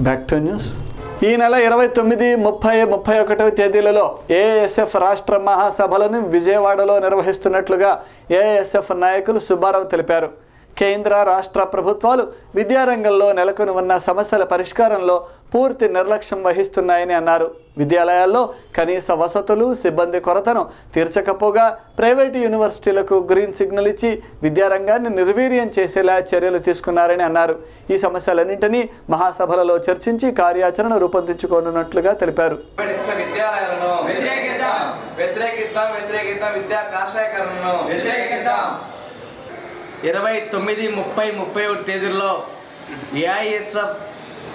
Back to news. ఈ నెల 29, 30, 31 తేదీలలో ఏఎస్ఎఫ్ రాష్ట్ర మహాసభలను విజయవాడలో నిర్వహిస్తున్నట్లుగా ఏఎస్ఎఫ్ నాయకులు సుబ్బారావు తెలిపారు. కేంద్ర రాష్ట్ర ప్రభుత్వాలు విద్యారంగంలో నెలకొని ఉన్న సమస్యల పరిష్కారంలో పూర్తి నిర్లక్ష్యం వహిస్తున్నాయని అన్నారు. విద్యాలయాల్లో కనీస వసతులు, సిబ్బంది కొరతను తీర్చకపోగా ప్రైవేటు యూనివర్సిటీలకు గ్రీన్ సిగ్నల్ ఇచ్చి విద్యారంగాన్ని నిర్వీర్యం చేసేలా చర్యలు తీసుకున్నారని అన్నారు. ఈ సమస్యలన్నింటినీ మహాసభలలో చర్చించి కార్యాచరణ రూపొందించుకోనున్నట్లుగా తెలిపారు. 29, 30, 31 తేదీల్లో ఏఐఎస్ఎఫ్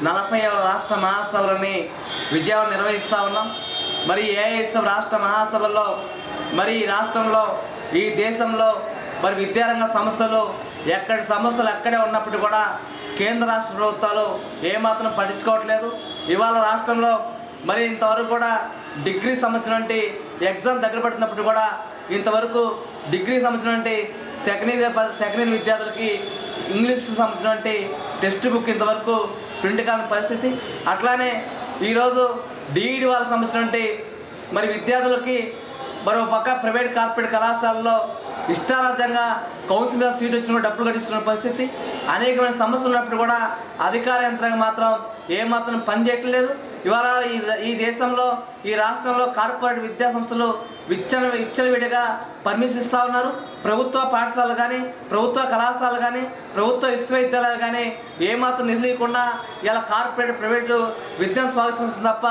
40వ రాష్ట్ర మహాసభలని విజయవాడ నిర్వహిస్తూ ఉన్నాం. మరి ఏఐఎస్ఎఫ్ రాష్ట్ర మహాసభల్లో మరి ఈ రాష్ట్రంలో, ఈ దేశంలో మరి విద్యారంగ సమస్యలు ఎక్కడి సమస్యలు అక్కడే ఉన్నప్పుడు కూడా కేంద్ర రాష్ట్ర ప్రభుత్వాలు ఏమాత్రం పట్టించుకోవట్లేదు. ఇవాళ రాష్ట్రంలో మరి ఇంతవరకు కూడా డిగ్రీ సంవత్సరం ఎగ్జామ్ దగ్గర పడుతున్నప్పుడు కూడా ఇంతవరకు డిగ్రీ సంవత్సరం సెకండ్ ఇయర్ విద్యార్థులకి ఇంగ్లీష్ సంవత్సరం టెక్స్ట్ బుక్ ఇంతవరకు ప్రింట్ కాని పరిస్థితి. అట్లానే ఈరోజు డిఈడి వాళ్ళ సంవత్సరం మరి విద్యార్థులకి మరో పక్క ప్రైవేట్ కార్పొరేట్ కళాశాలలో ఇష్టారాజ్యంగా కౌన్సిలర్ సీట్ వచ్చిన డబ్బులు కట్టించుకున్న పరిస్థితి. అనేకమైన సమస్యలు ఉన్నప్పుడు కూడా అధికార యంత్రాంగం మాత్రం ఏమాత్రం పనిచేయట్లేదు. ఇవాళ ఈ దేశంలో, ఈ రాష్ట్రంలో కార్పొరేట్ విద్యా సంస్థలు విచ్చలవిడిగా పర్మిషన్ ఇస్తూ ఉన్నారు. ప్రభుత్వ పాఠశాలలు కానీ, ప్రభుత్వ కళాశాలలు కానీ, ప్రభుత్వ విశ్వవిద్యాలయాలు కానీ ఏమాత్రం నిధులు ఇవ్వకుండా ఇలా కార్పొరేట్ ప్రైవేటు విద్యను స్వాగతిస్తుంది తప్ప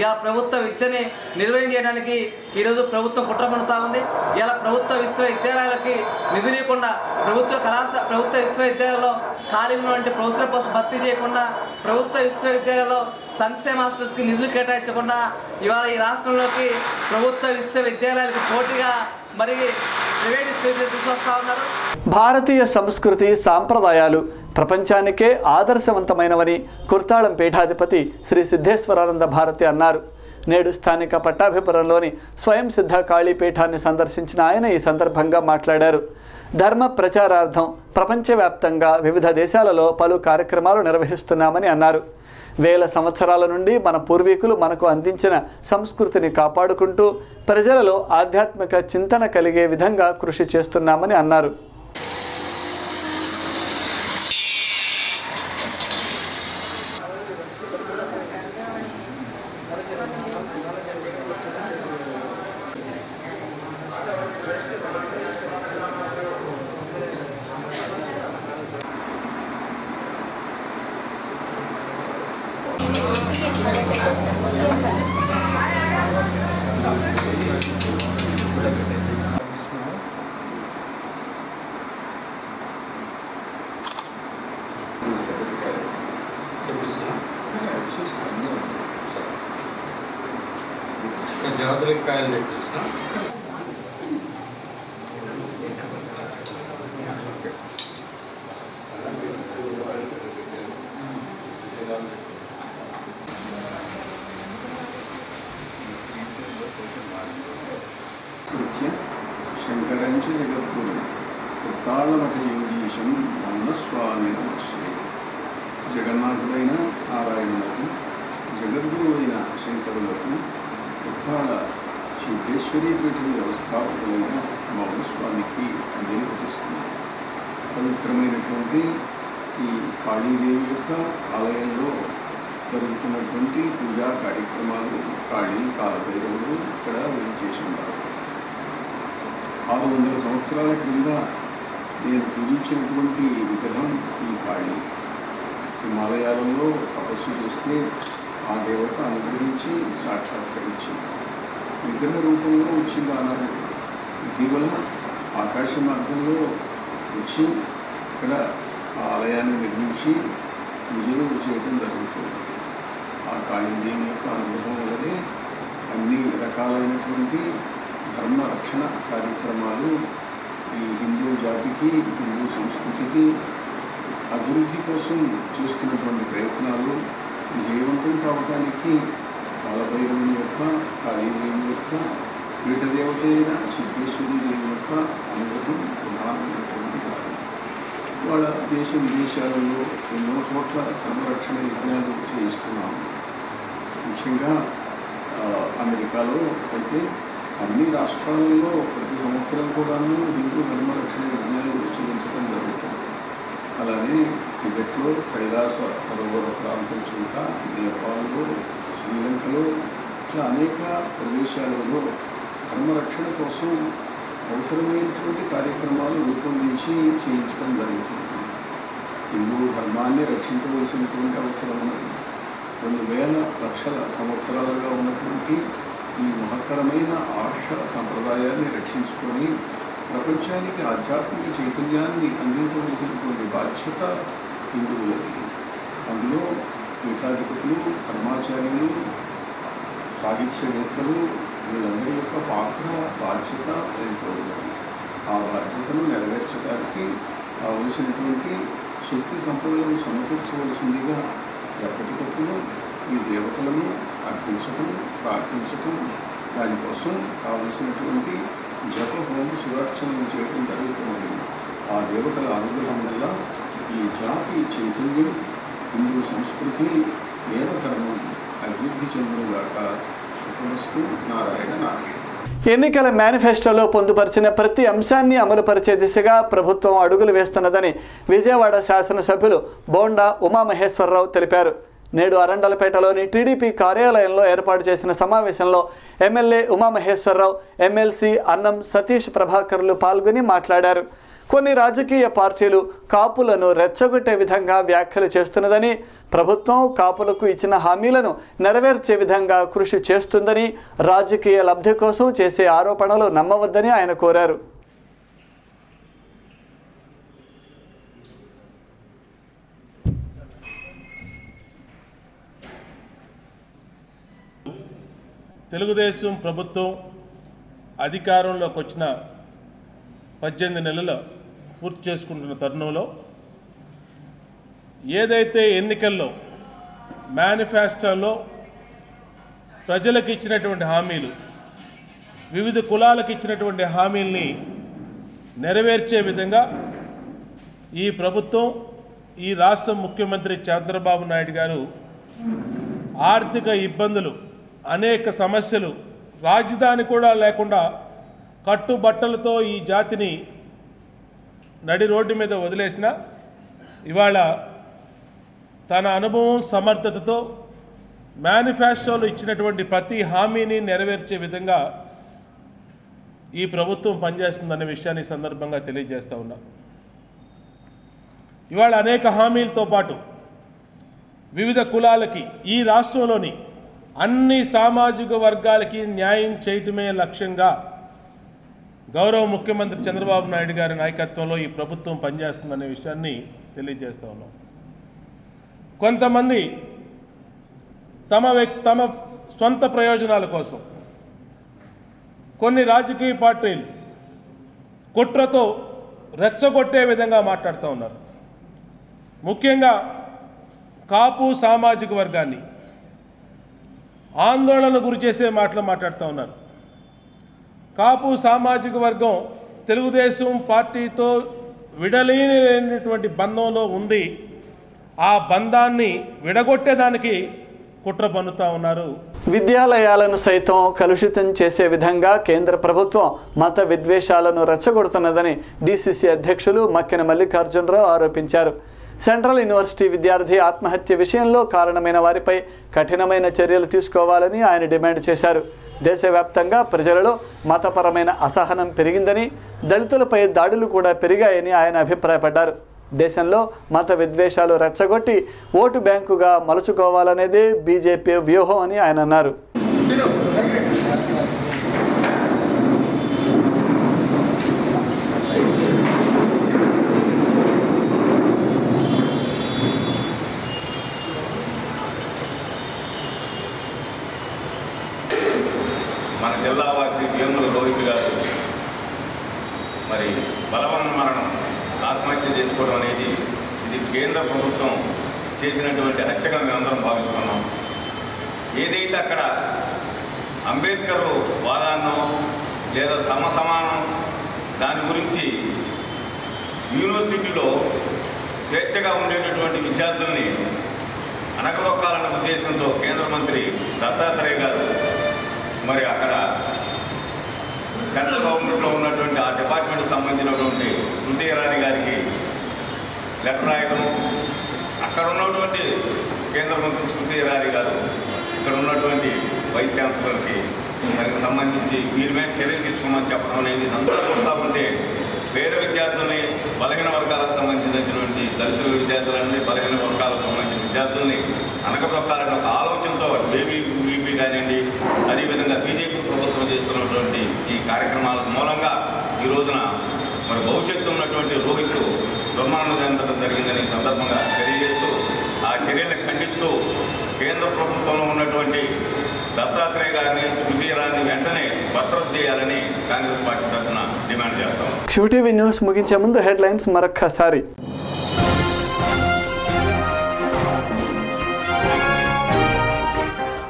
ఇలా ప్రభుత్వ విద్యని నిర్వహణ చేయడానికి ఈరోజు ప్రభుత్వం కుట్ర పడుతూ ఉంది. ఇలా ప్రభుత్వ విశ్వవిద్యాలయాలకి నిధులు ఇవ్వకుండా, ప్రభుత్వ విశ్వవిద్యాలయాల్లో ఖాళీ ఉన్నటువంటి ప్రొఫెసర్ పోస్ట్ భర్తీ చేయకుండా, ప్రభుత్వ విశ్వవిద్యాలయాల్లో సంక్షేమ హాస్టల్స్కి నిధులు కేటాయించకుండా ఇవాళ ఈ రాష్ట్రంలోకి ప్రభుత్వ విశ్వవిద్యాలయాలకు పోటీగా మరి ప్రైవేట్ విశ్వవిద్యాలయాలు తీసుకొస్తా ఉన్నారు. భారతీయ సంస్కృతి సాంప్రదాయాలు ప్రపంచానికే ఆదర్శవంతమైనవని కుర్తాళం పీఠాధిపతి శ్రీ సిద్ధేశ్వరానంద భారతి అన్నారు. నేడు స్థానిక పట్టాభిపురంలోని స్వయం సిద్ధ కాళీపీఠాన్ని సందర్శించిన ఆయన ఈ సందర్భంగా మాట్లాడారు. ధర్మ ప్రచారార్థం ప్రపంచవ్యాప్తంగా వివిధ దేశాలలో పలు కార్యక్రమాలు నిర్వహిస్తున్నామని అన్నారు. వేల సంవత్సరాల నుండి మన పూర్వీకులు మనకు అందించిన సంస్కృతిని కాపాడుకుంటూ ప్రజలలో ఆధ్యాత్మిక చింతన కలిగే విధంగా కృషి చేస్తున్నామని అన్నారు. జాగ్రత్తలు తెప్పిస్తున్నా. శంకరంచ జగద్గురు కుర్తాళమఠ యోగీశం బ్రహ్మస్వామి నమస్తే. జగన్నాథుడైన నారాయణులకు, జగద్గురు అయిన శంకరులకు, కుర్తాళ సిద్ధేశ్వరీ పీఠం వ్యవస్థాపకులైన మౌనస్వామికి అంజలి ఘటిస్తున్నారు. పవిత్రమైనటువంటి ఈ కాళీదేవి యొక్క ఆలయంలో జరుగుతున్నటువంటి పూజా కార్యక్రమాలు కాళీ కాలభైరవుడు ఇక్కడ వేయించేసి ఉన్నారు. 600 సంవత్సరాల క్రింద నేను పూజించినటువంటి విగ్రహం ఈ కాళీ. హిమాలయాలలో తపస్సు చేస్తే ఆ దేవత అనుగ్రహించి సాక్షాత్కరించింది. విగ్రహ రూపంలో వచ్చింది ఆనాడు. ఇటీవల ఆకాశ మార్గంలో వచ్చి ఇక్కడ ఆలయాన్ని నిర్మించి పూజలు చేయడం జరుగుతుంది. ఆ కాళీదేవి యొక్క అనుగ్రహం వల్లనే అన్ని రకాలైనటువంటి ధర్మ రక్షణ కార్యక్రమాలు ఈ హిందూ జాతికి, హిందూ సంస్కృతికి అభివృద్ధి కోసం చేస్తున్నటువంటి ప్రయత్నాలు విజయవంతం కావడానికి కాలభైరవుని యొక్క, కాళీదేవి యొక్క, పీఠదేవత అయిన సిద్ధేశ్వరీ దేవి యొక్క అనుగ్రహం ప్రధానమైనటువంటి కారణం. వాళ్ళ దేశ విదేశాలలో ఎన్నో చోట్ల ధర్మరక్షణ యజ్ఞాలు చేయిస్తున్నాము. ముఖ్యంగా అమెరికాలో అయితే అన్ని రాష్ట్రాలలో ప్రతి సంవత్సరం కూడాను హిందూ ధర్మరక్షణ యజ్ఞాలు చేయించడం జరుగుతుంది. అలానే టిబెట్లో కైలాస సరోవర ప్రాంతం చుట్ట, నేపాల్లో, శ్రీలంకలో ఇట్లా అనేక ప్రదేశాలలో ధర్మరక్షణ కోసం అవసరమైనటువంటి కార్యక్రమాలు రూపొందించి చేయించడం జరుగుతుంది. హిందూ ధర్మాన్ని రక్షించవలసినటువంటి అవసరం ఉన్నది. కొన్ని వేల లక్షల సంవత్సరాలుగా ఉన్నటువంటి ఈ మహత్తరమైన ఆర్ష సంప్రదాయాన్ని రక్షించుకొని ప్రపంచానికి ఆధ్యాత్మిక చైతన్యాన్ని అందించవలసినటువంటి బాధ్యత హిందువులది. అందులో పీఠాధిపతులు, ధర్మాచార్యులు, సాహిత్యవేత్తలు వీళ్ళందరి యొక్క పాత్ర, బాధ్యత ఎంతో ఉన్నది. ఆ బాధ్యతను నెరవేర్చడానికి కావలసినటువంటి శక్తి సంపదలను సమకూర్చవలసిందిగా ఎప్పటికప్పుడు ఈ దేవతలను అర్థించటం, ప్రార్థించటం, దానికోసం కావలసినటువంటి జప హోమ సుదర్శనం చేయడం జరుగుతున్నది. ఆ దేవతల అనుగ్రహం వల్ల ఈ జాతి చైతన్యం, హిందూ సంస్కృతి, వేద ధర్మం అభివృద్ధి చెందుగాక. శుభమస్తు. నారాయణ నారాయణ. ఎన్నికల మేనిఫెస్టోలో పొందుపరిచిన ప్రతి అంశాన్ని అమలుపరిచే దిశగా ప్రభుత్వం అడుగులు వేస్తున్నదని విజయవాడ శాసనసభ్యులు బోండా ఉమామహేశ్వరరావు తెలిపారు. నేడు అరండలపేటలోని టీడీపీ కార్యాలయంలో ఏర్పాటు చేసిన సమావేశంలో ఎమ్మెల్యే ఉమామహేశ్వరరావు, ఎమ్మెల్సీ అన్నం సతీష్ ప్రభాకర్లు పాల్గొని మాట్లాడారు. కొన్ని రాజకీయ పార్టీలు కాపులను రెచ్చగొట్టే విధంగా వ్యాఖ్యలు చేస్తున్నదని, ప్రభుత్వం కాపులకు ఇచ్చిన హామీలను నెరవేర్చే విధంగా కృషి చేస్తుందని, రాజకీయ లబ్ధి కోసం చేసే ఆరోపణలు నమ్మవద్దని ఆయన కోరారు. తెలుగుదేశం ప్రభుత్వం అధికారంలోకి వచ్చిన 18 నెలలు పూర్తి చేసుకుంటున్న తరుణంలో ఏదైతే ఎన్నికల్లో మేనిఫెస్టోలో ప్రజలకు ఇచ్చినటువంటి హామీలు, వివిధ కులాలకు ఇచ్చినటువంటి హామీల్ని నెరవేర్చే విధంగా ఈ ప్రభుత్వం, ఈ రాష్ట్ర ముఖ్యమంత్రి చంద్రబాబు నాయుడు గారు ఆర్థిక ఇబ్బందులు, అనేక సమస్యలు, రాజధాని కూడా లేకుండా కట్టుబట్టలతో ఈ జాతిని నడి రోడ్డు మీద వదిలేసిన ఇవాళ తన అనుభవం, సమర్థతతో మేనిఫెస్టోలో ఇచ్చినటువంటి ప్రతి హామీని నెరవేర్చే విధంగా ఈ ప్రభుత్వం పనిచేస్తుందనే విషయాన్ని సందర్భంగా తెలియజేస్తూ ఉన్నా. ఇవాళ అనేక హామీలతో పాటు వివిధ కులాలకి, ఈ రాష్ట్రంలోని అన్ని సామాజిక వర్గాలకి న్యాయం చేయటమే లక్ష్యంగా గౌరవ ముఖ్యమంత్రి చంద్రబాబు నాయుడు గారి నాయకత్వంలో ఈ ప్రభుత్వం పనిచేస్తుందనే విషయాన్ని తెలియజేస్తూ ఉన్నాం. కొంతమంది తమ స్వంత ప్రయోజనాల కోసం కొన్ని రాజకీయ పార్టీలు కుట్రతో రెచ్చగొట్టే విధంగా మాట్లాడుతూ ఉన్నారు. ముఖ్యంగా కాపు సామాజిక వర్గాన్ని ఆందోళన గురి చేసే మాటలు మాట్లాడుతూ ఉన్నారు. కాపు సామాజిక వర్గం తెలుగుదేశం పార్టీతో విడలేనటువంటి బంధంలో ఉంది. ఆ బంధాన్ని విడగొట్టేదానికి కుట్ర పన్నుతూ ఉన్నారు. విద్యాలయాలను సైతం కలుషితం చేసే విధంగా కేంద్ర ప్రభుత్వం మత విద్వేషాలను రెచ్చగొడుతున్నదని డీసీసీ అధ్యక్షులు మక్కెన మల్లికార్జునరావు ఆరోపించారు. సెంట్రల్ యూనివర్సిటీ విద్యార్థి ఆత్మహత్య విషయంలో కారణమైన వారిపై కఠినమైన చర్యలు తీసుకోవాలని ఆయన డిమాండ్ చేశారు. దేశవ్యాప్తంగా ప్రజలలో మతపరమైన అసహనం పెరిగిందని, దళితులపై దాడులు కూడా పెరిగాయని ఆయన అభిప్రాయపడ్డారు. దేశంలో మత విద్వేషాలు రెచ్చగొట్టి ఓటు బ్యాంకుగా మలుచుకోవాలనేదే బీజేపీ వ్యూహం అని ఆయన అన్నారు. మన జిల్లావాసి వేముల రోహిత్ గారు మరి బలవన్ మరణం, ఆత్మహత్య చేసుకోవడం అనేది ఇది కేంద్ర ప్రభుత్వం చేసినటువంటి హత్యగా మేమందరం భావిస్తున్నాం. ఏదైతే అక్కడ అంబేద్కర్ వాదాన్నో లేదా సమానం దాని గురించి యూనివర్సిటీలో స్వేచ్ఛగా ఉండేటటువంటి విద్యార్థుల్ని అణగదొక్కాలన్న ఉద్దేశంతో కేంద్ర మంత్రి దత్తాత్రేయ గారు మరి అక్కడ సెంట్రల్ గవర్నమెంట్లో ఉన్నటువంటి ఆ డిపార్ట్మెంట్కి సంబంధించినటువంటి స్మృతి ఇరానీ గారికి లెటర్ రాయడం, అక్కడ ఉన్నటువంటి కేంద్ర మంత్రి స్మృతి ఇరానీ గారు ఇక్కడ ఉన్నటువంటి వైస్ ఛాన్సలర్కి దానికి సంబంధించి వీరి మీద చర్యలు తీసుకోమని చెప్పడం అనేది అంతా చూస్తూ ఉంటే పేద విద్యార్థుల్ని, బలహీన వర్గాలకు సంబంధించినటువంటి దళిత విద్యార్థులని, బలహీన వర్గాలకు సంబంధించిన విద్యార్థుల్ని అనకతొక్కాలనే ఒక ఆలోచనతో బీబీ కానివ్వండి, అదేవిధంగా బీజేపీ ప్రభుత్వం చేస్తున్నటువంటి ఈ కార్యక్రమాల మూలంగా ఈ రోజున మరి భవిష్యత్తు ఉన్నటువంటి రోహిత్ దుర్మరణం చెందడం జరిగిందని సందర్భంగా తెలియజేస్తూ ఆ చర్యలను ఖండిస్తూ కేంద్ర ప్రభుత్వంలో ఉన్నటువంటి దత్తాత్రేయ గారిని, స్మృతి ఇరానీ వెంటనే బర్తరఫ్ చేయాలని కాంగ్రెస్ పార్టీ తరఫున డిమాండ్ చేస్తాం. QTV న్యూస్ ముగించే ముందు హెడ్లైన్స్ మరొక్కసారి.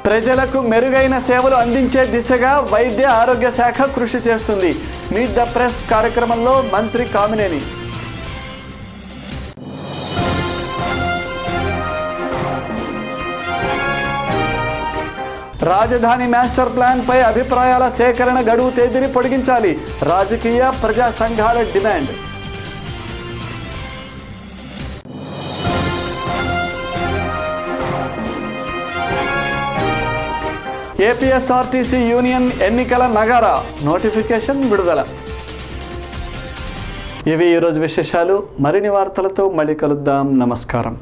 ప్రజలకు మెరుగైన సేవలు అందించే దిశగా వైద్య ఆరోగ్య శాఖ కృషి చేస్తుంది. మీట్ ద ప్రెస్ కార్యక్రమంలో మంత్రి కామినేని. రాజధాని మాస్టర్ ప్లాన్ పై అభిప్రాయాల సేకరణ గడువు తేదీని పొడిగించాలి. రాజకీయ ప్రజా సంఘాల డిమాండ్. ఏపీఎస్ఆర్టీసీ యూనియన్ ఎన్నికల నగారా నోటిఫికేషన్ విడుదల. ఇవి ఈరోజు విశేషాలు. మరిన్ని వార్తలతో మళ్ళీ కలుద్దాం. నమస్కారం.